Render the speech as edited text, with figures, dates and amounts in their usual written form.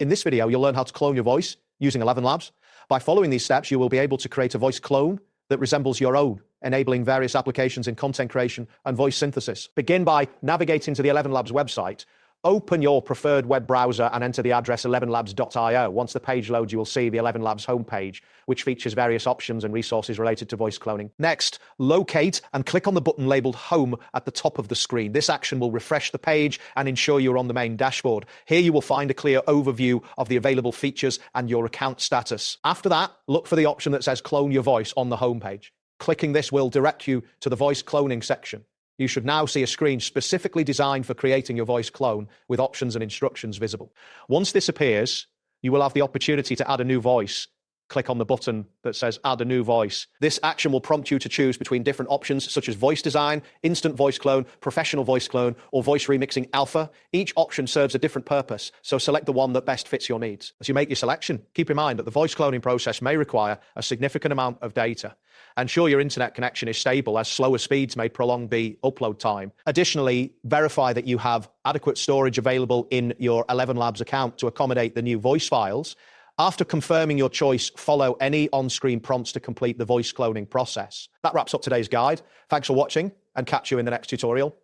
In this video, you'll learn how to clone your voice using ElevenLabs. By following these steps, you will be able to create a voice clone that resembles your own, enabling various applications in content creation and voice synthesis. Begin by navigating to the ElevenLabs website. Open your preferred web browser and enter the address ElevenLabs.io. Once the page loads, you will see the ElevenLabs homepage, which features various options and resources related to voice cloning. Next, locate and click on the button labeled Home at the top of the screen. This action will refresh the page and ensure you're on the main dashboard. Here you will find a clear overview of the available features and your account status. After that, look for the option that says Clone Your Voice on the homepage. Clicking this will direct you to the voice cloning section. You should now see a screen specifically designed for creating your voice clone with options and instructions visible. Once this appears, you will have the opportunity to add a new voice. Click on the button that says Add a New Voice. This action will prompt you to choose between different options such as voice design, instant voice clone, professional voice clone, or voice remixing alpha. Each option serves a different purpose, so select the one that best fits your needs. As you make your selection, keep in mind that the voice cloning process may require a significant amount of data. Ensure your internet connection is stable, as slower speeds may prolong the upload time. Additionally, verify that you have adequate storage available in your ElevenLabs account to accommodate the new voice files. After confirming your choice, follow any on-screen prompts to complete the voice cloning process. That wraps up today's guide. Thanks for watching, and catch you in the next tutorial.